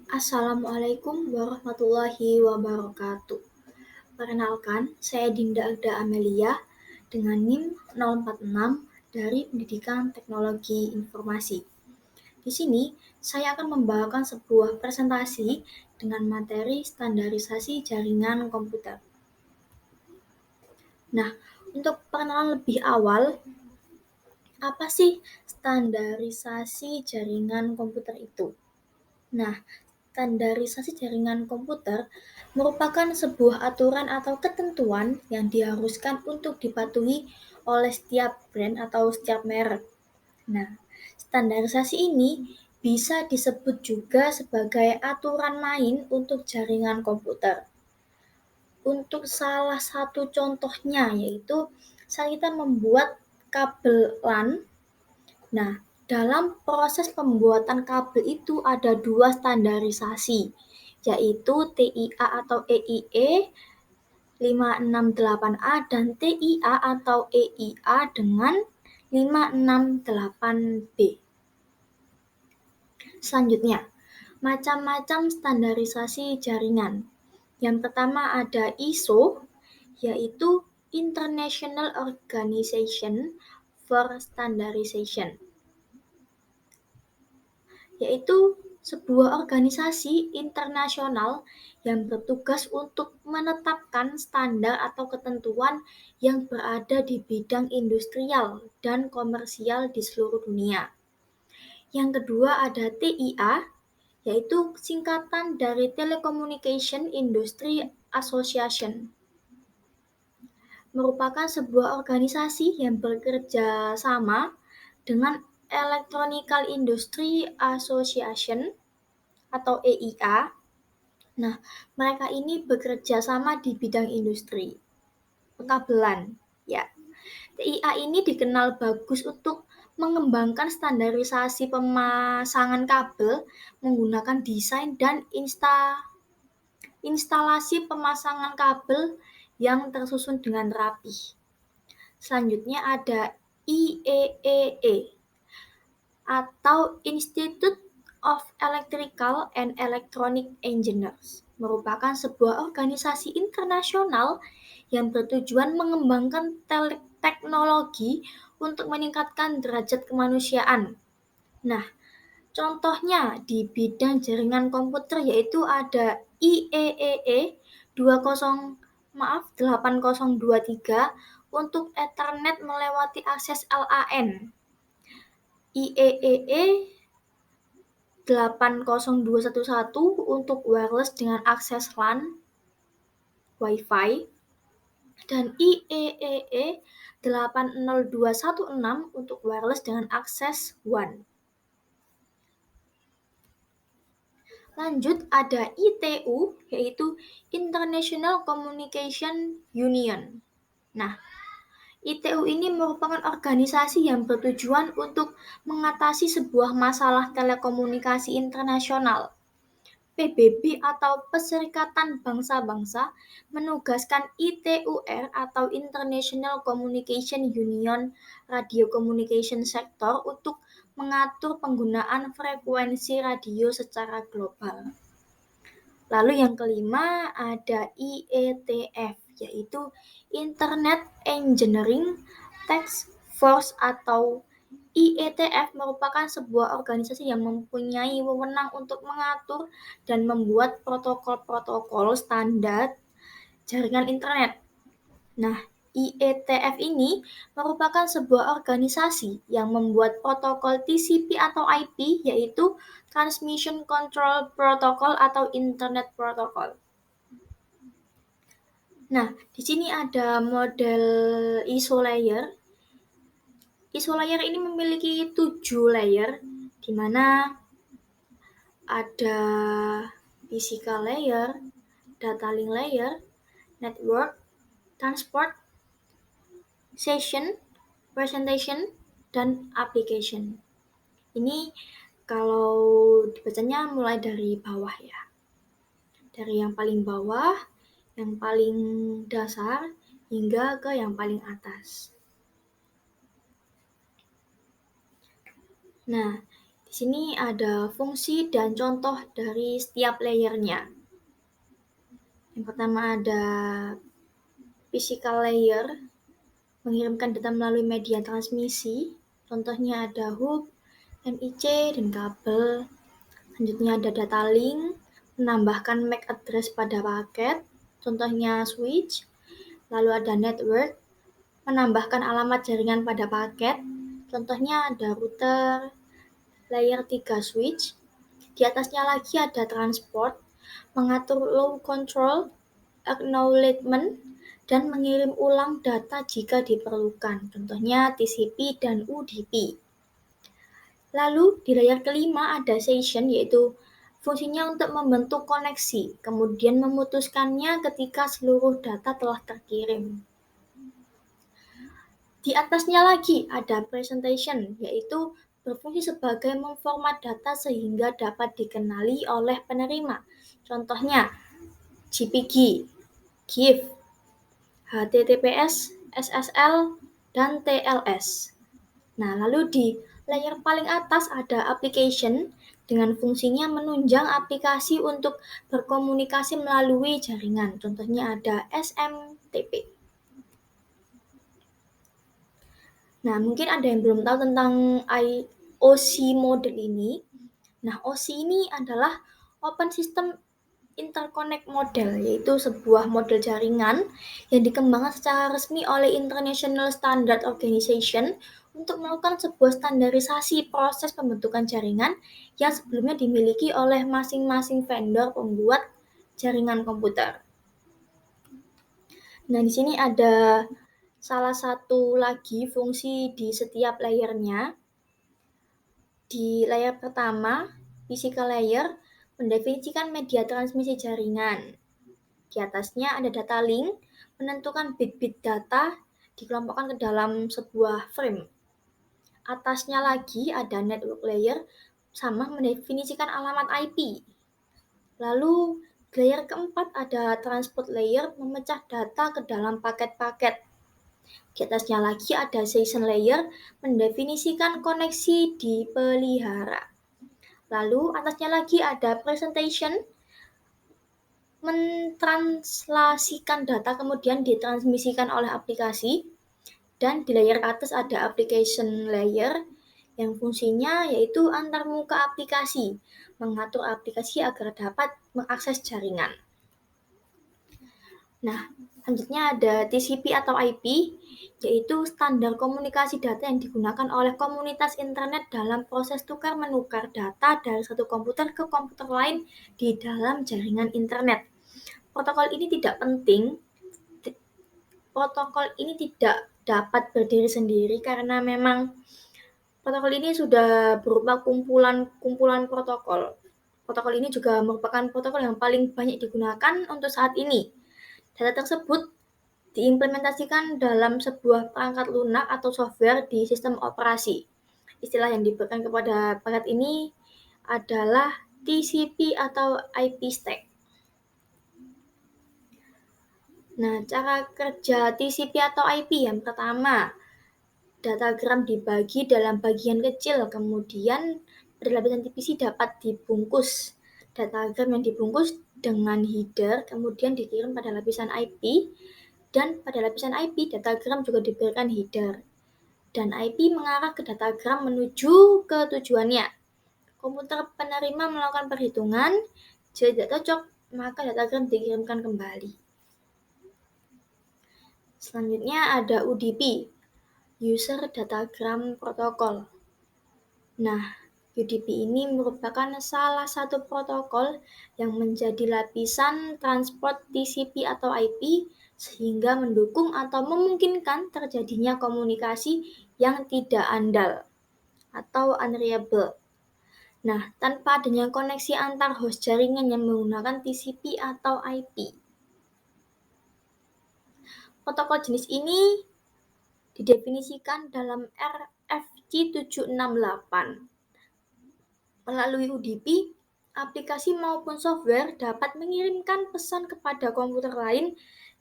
Assalamualaikum warahmatullahi wabarakatuh. Perkenalkan, saya Dinda Agda Amelia dengan NIM 046 dari Pendidikan Teknologi Informasi. Di sini, saya akan membawakan sebuah presentasi dengan materi standarisasi jaringan komputer. Nah, untuk perkenalan lebih awal, apa sih standarisasi jaringan komputer itu? Nah, standarisasi jaringan komputer merupakan sebuah aturan atau ketentuan yang diharuskan untuk dipatuhi oleh setiap brand atau setiap merek. Nah, standarisasi ini bisa disebut juga sebagai aturan main untuk jaringan komputer. Untuk salah satu contohnya yaitu saat kita membuat kabel LAN. Nah, dalam proses pembuatan kabel itu ada dua standarisasi, yaitu TIA atau EIE 568A dan TIA atau EIA dengan 568B. Selanjutnya, macam-macam standarisasi jaringan. Yang pertama ada ISO, yaitu International Organization for Standardization, yaitu sebuah organisasi internasional yang bertugas untuk menetapkan standar atau ketentuan yang berada di bidang industrial dan komersial di seluruh dunia. Yang kedua ada TIA, yaitu singkatan dari Telecommunication Industry Association, merupakan sebuah organisasi yang bekerja sama dengan Electronical Industry Association atau EIA. Nah, mereka ini bekerja sama di bidang industri pekabelan. Ya, TIA ini dikenal bagus untuk mengembangkan standarisasi pemasangan kabel menggunakan desain dan instalasi pemasangan kabel yang tersusun dengan rapi. Selanjutnya ada IEEE atau Institute of Electrical and Electronic Engineers, merupakan sebuah organisasi internasional yang bertujuan mengembangkan teknologi untuk meningkatkan derajat kemanusiaan. Nah, contohnya di bidang jaringan komputer yaitu ada IEEE 8023 untuk Ethernet melewati akses LAN. IEEE 80211 untuk wireless dengan akses LAN, Wi-Fi, dan IEEE 80216 untuk wireless dengan akses WAN. Lanjut ada ITU, yaitu International Communication Union. Nah, ITU ini merupakan organisasi yang bertujuan untuk mengatasi sebuah masalah telekomunikasi internasional. PBB atau Perserikatan Bangsa-Bangsa menugaskan ITUR atau International Communication Union Radio Communication Sector untuk mengatur penggunaan frekuensi radio secara global. Lalu yang kelima ada IETF, yaitu Internet Engineering Task Force atau IETF merupakan sebuah organisasi yang mempunyai wewenang untuk mengatur dan membuat protokol-protokol standar jaringan internet. Nah, IETF ini merupakan sebuah organisasi yang membuat protokol TCP atau IP, yaitu Transmission Control Protocol atau Internet Protocol. Nah, di sini ada model ISO layer. ISO layer ini memiliki 7 layer, di mana ada physical layer, data link layer, network, transport, session, presentation, dan application. Ini kalau dibacanya mulai dari bawah ya. Dari yang paling bawah, yang paling dasar, hingga ke yang paling atas. Nah, Di sini ada fungsi dan contoh dari setiap layernya. Yang pertama ada physical layer, mengirimkan data melalui media transmisi. Contohnya ada hub, MIC, dan kabel. Selanjutnya ada data link, menambahkan MAC address pada paket. Contohnya switch. Lalu ada network, menambahkan alamat jaringan pada paket. Contohnya ada router, layer 3 switch. Di atasnya lagi ada transport, mengatur load control, acknowledgement, dan mengirim ulang data jika diperlukan. Contohnya TCP dan UDP. Lalu di layer kelima ada session, yaitu fungsinya untuk membentuk koneksi, kemudian memutuskannya ketika seluruh data telah terkirim. Di atasnya lagi ada presentation, yaitu berfungsi sebagai memformat data sehingga dapat dikenali oleh penerima. Contohnya JPG, GIF, HTTPS, SSL, dan TLS. Nah, lalu di layer paling atas ada application dengan fungsinya menunjang aplikasi untuk berkomunikasi melalui jaringan. Contohnya ada SMTP. Nah, mungkin ada yang belum tahu tentang OC model ini. Nah, OC ini adalah Open System Interconnect Model, yaitu sebuah model jaringan yang dikembangkan secara resmi oleh International Standard Organization untuk melakukan sebuah standarisasi proses pembentukan jaringan yang sebelumnya dimiliki oleh masing-masing vendor pembuat jaringan komputer. Nah, di sini ada salah satu lagi fungsi di setiap layernya. Di layer pertama, physical layer, mendefinisikan media transmisi jaringan. Di atasnya ada data link, menentukan bit-bit data, dikelompokkan ke dalam sebuah frame. Atasnya lagi ada network layer, sama mendefinisikan alamat IP. Lalu layer keempat ada transport layer, memecah data ke dalam paket-paket. Di atasnya lagi ada session layer, mendefinisikan koneksi dipelihara. Lalu atasnya lagi ada presentation, mentranslasikan data kemudian ditransmisikan oleh aplikasi. Dan di layer atas ada application layer yang fungsinya yaitu antarmuka aplikasi, mengatur aplikasi agar dapat mengakses jaringan. Nah, selanjutnya ada TCP atau IP, yaitu standar komunikasi data yang digunakan oleh komunitas internet dalam proses tukar-menukar data dari satu komputer ke komputer lain di dalam jaringan internet. Protokol ini tidak penting, protokol ini tidak dapat berdiri sendiri karena memang protokol ini sudah berupa kumpulan protokol. Protokol ini juga merupakan protokol yang paling banyak digunakan untuk saat ini. Data tersebut diimplementasikan dalam sebuah perangkat lunak atau software di sistem operasi. Istilah yang diberikan kepada perangkat ini adalah TCP atau IP stack. Nah, cara kerja TCP atau IP yang pertama, datagram dibagi dalam bagian kecil, kemudian pada lapisan TCP dapat dibungkus. Datagram yang dibungkus dengan header, kemudian dikirim pada lapisan IP, dan pada lapisan IP, datagram juga diberikan header. Dan IP mengarah ke datagram menuju ke tujuannya. Komputer penerima melakukan perhitungan, jika tidak cocok, maka datagram dikirimkan kembali. Selanjutnya ada UDP, User Datagram Protocol. Nah, UDP ini merupakan salah satu protokol yang menjadi lapisan transport TCP atau IP sehingga mendukung atau memungkinkan terjadinya komunikasi yang tidak andal atau unreliable. Nah, tanpa adanya koneksi antar host jaringan yang menggunakan TCP atau IP. Protokol jenis ini didefinisikan dalam RFC 768. Melalui UDP, aplikasi maupun software dapat mengirimkan pesan kepada komputer lain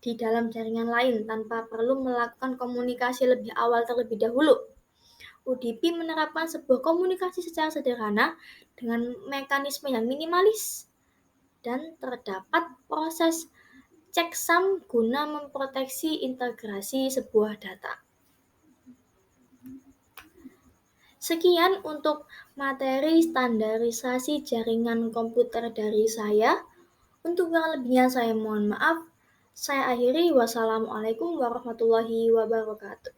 di dalam jaringan lain tanpa perlu melakukan komunikasi lebih awal terlebih dahulu. UDP menerapkan sebuah komunikasi secara sederhana dengan mekanisme yang minimalis dan terdapat proses checksum guna memproteksi integrasi sebuah data. Sekian untuk materi standarisasi jaringan komputer dari saya. Untuk yang lebihnya saya mohon maaf. Saya akhiri. Wassalamualaikum warahmatullahi wabarakatuh.